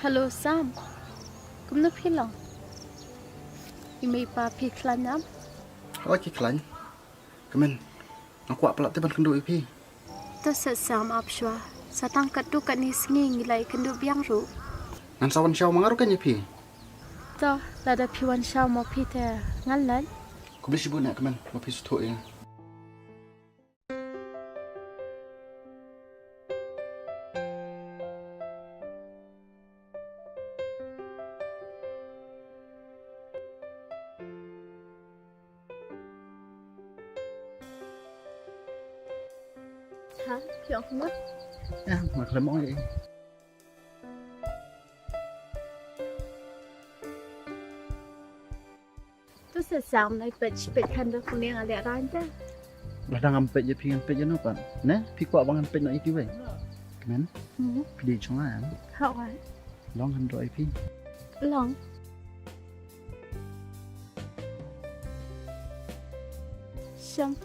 Hello Sam, kumno philo. Imei pa phi khlanam. Ôi cái lạnh, cái mình nó quạ pelat teban kendo ipi. To sa Sam apshwa. Satang katu kani singi ngilai kendo biang ru. Ngan sawan siaw mangaru kan ipi. To lada phiwan shaw mo phi te ngalan. Ko beli sibu nak kemen, mau pisu tu ya. Ha, phiwan kumno. Ya, mak lemong ya. To sa Sam nai pet kando kuni ngale ranja. Ladang ampet je pi ampet je no pan. Nah, pi quạ bang ampet nak itu wei. Kemen, pilih chong lah. Hao ai. Long kendo ipi. Long. Sam.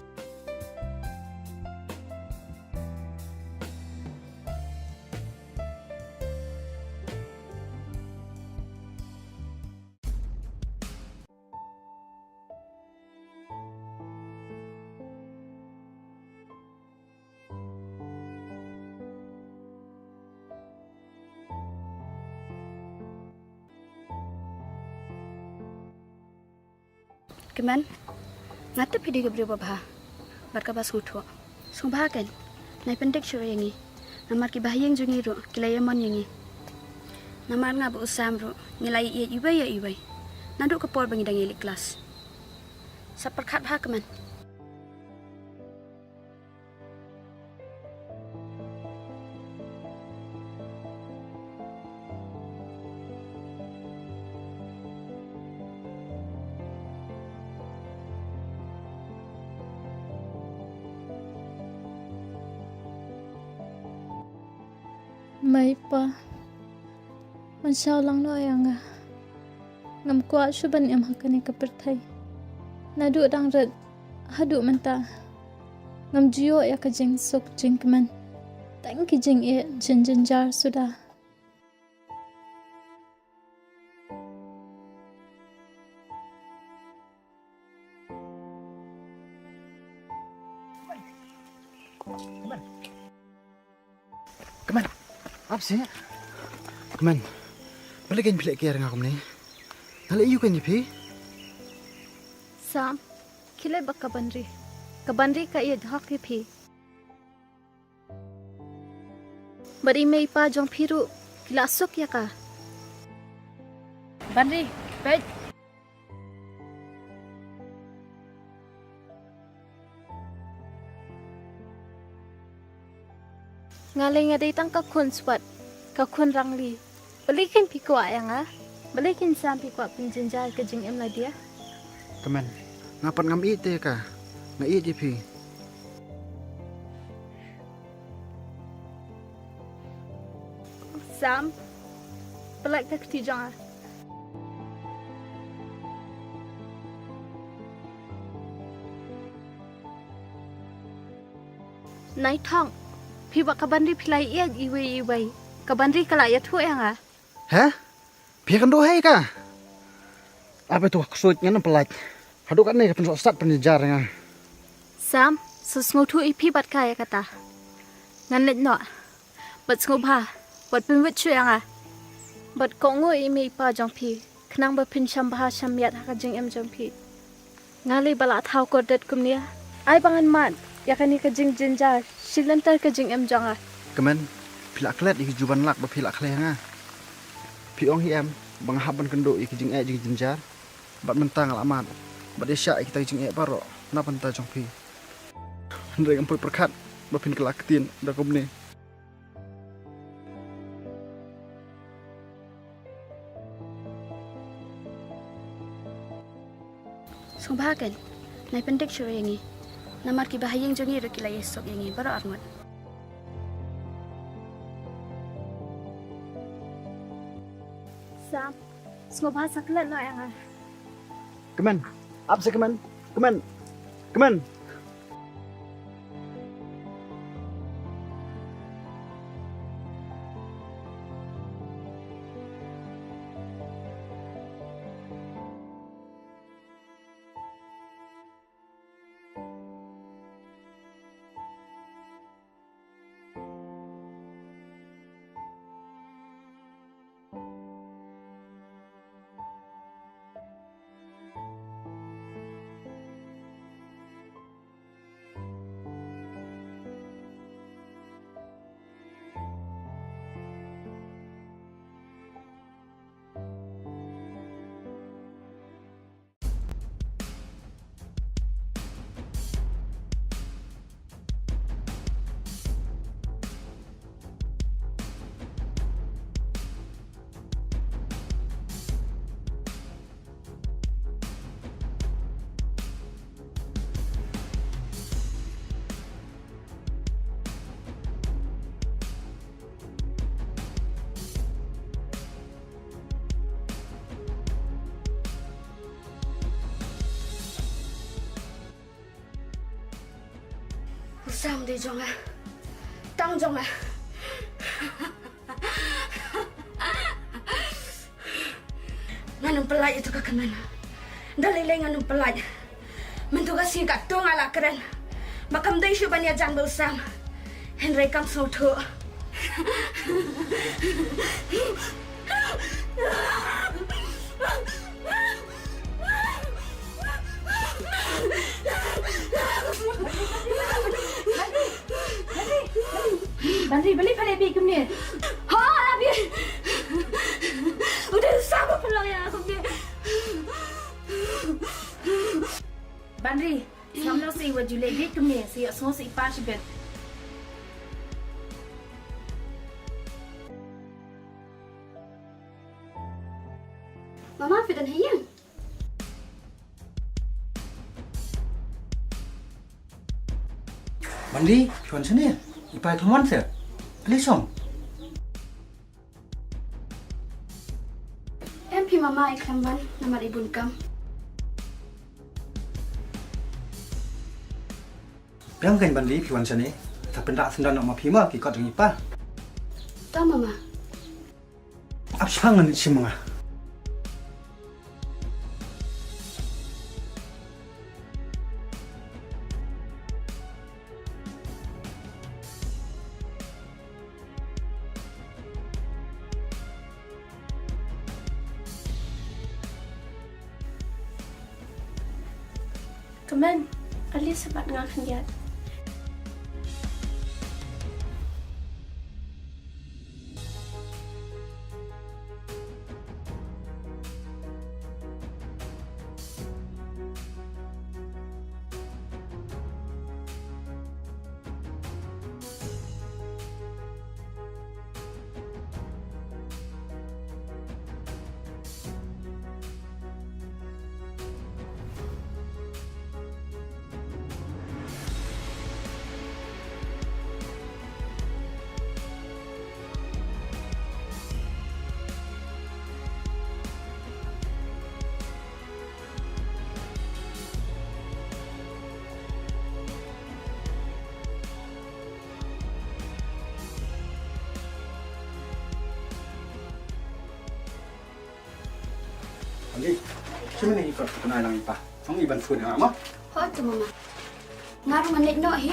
Keman, ngata pidi ke berapa bah? Barka bas ngutu. Sumpah kan, nai pendek show yangi. Namar ki bahayang jungi ro, kilayamon yangi. Namar ngab usam ro, ngilai iya ibai. Naduk kepor bangi dangi kelas. Saperkat bah keman. Mai pa. Man shaw lang no ayanga. Ngam kwa shuban em hakani kaperthai. Nadu dang red hadu menta. Ngam jiyo ya ka jing sok jing man. Tang ki jing e jin jar sudah. Kemen, apa sih? Kemen, balik kan pilih kira ngak ni. Nalai iu kan ipi. Sam, kile ba kabandri. Kabandri ka iya dhak phi. Bari mei pa jong phiru kila asuk ya ka. Bandri, pej. Ngalai ngadai tang ka khun swat, ka khun rangli. Balikin pi kwa yang ah. Balikin Sam pi kwa pinjenjar ke jing em la dia. Kemen, ngapan ngam ite ka? Na iya ipi. Sam, belak tak tijang ah. Nai thong, pi ba kabandri pilai iya iwei. Kabandri kala ya thu yang ah. Hah? Pihak kendo hai ka? Apa itu kesuit ngana pelat? Hadu kan ni kapan start penjejar nga. Sam, susngu thu ipi bat kaya kata. Ngan let no. Bat sngu ba, bat pin wit chu yang ah. Bat kongo imi pa jong pi. Kenang ba pin sham ba sham yat ha jing em jong pi. Ngali bala thau ko det kum nia. Ai bangan mat. Ya kan ni ka jing jinjar. Silantar ka jing em jong ah. Kemen, pilak klet iki juban lak ba pilak klet nga. Piong hi em, bang haban kendo iki jing jinjar. Bat mentang alamat. Bat desya iki ta jing paro. Na panta jong pi. Ndai ampul perkat ba pin kelak ketin da kum ni. Sumpah kan, nai pendek show yangi. Namar ki bahayang jungi ro kilai sok yangi baro arngot. Sam, sngu ba saklet no yang ah. Kemen, apa sih kemen? Kemen. Sam di jong ah. Tang jong ah. Nganong pelaj itu ke mana? Dalilay nganong pelaj. Mentuga si gatong ala keren. Makam day siya ba niya jang Sam? Henry kam soto. Bandri, beli palebi kum ni. Ha, abi. Udah sama pelang ya aku ni. Bandri, samno si wajule bi kum ni, si asmo si pa shibet. Mama fitan hiyang. Mandi, chuan sini. Ipai thuman se. Ali song. Em pi mama iklamban namar ibun kam. Biang kan bandi chuan sini. Tak pendak sendan nak mapima ki kat ngi pa. Tahu mama. Ap sangan simanga. Kemen, Ali sempat ngakan dia. Mandi, sini ni kat kenal lang ipa. Song iban fun ha ma. Ho tu mama. Ngaru manik no hi.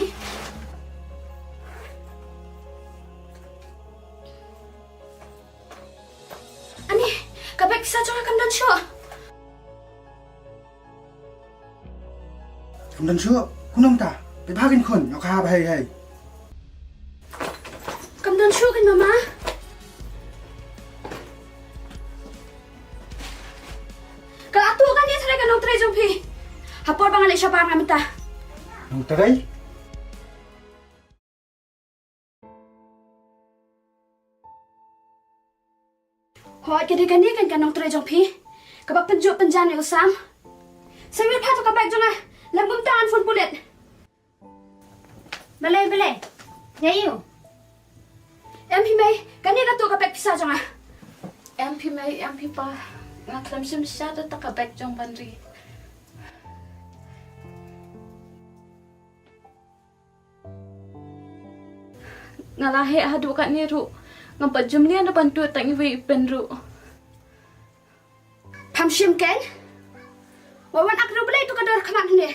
Ani, kabek sa jong kam dan syo. Kemudian syu, kunam ta. Pe bhagin khun, yok ha hai hai. Kam dan syo kan mama. Kalau atu kan dia serai kan nong trai jong pi. Hapor bangan le syapar ngamita. Nong terai. Hoi ke dia kan nong trai jong pi. Kabak penjuk penjan ni usam. Sewir patu kabak jong ah. Lambum tangan phone bulet. Bele. Nyayu. Em pi mai, kan dia katu kabak pisah jong ah. MP mai, MP pa. Ngaklam sim syada takabek jong Bandri. Ngalahe hadu kat ni ru. Ngampat jumlia na bantu tak ngiwi penru. Pam shim ken? Wawan akru bela itu kadar kamak ni.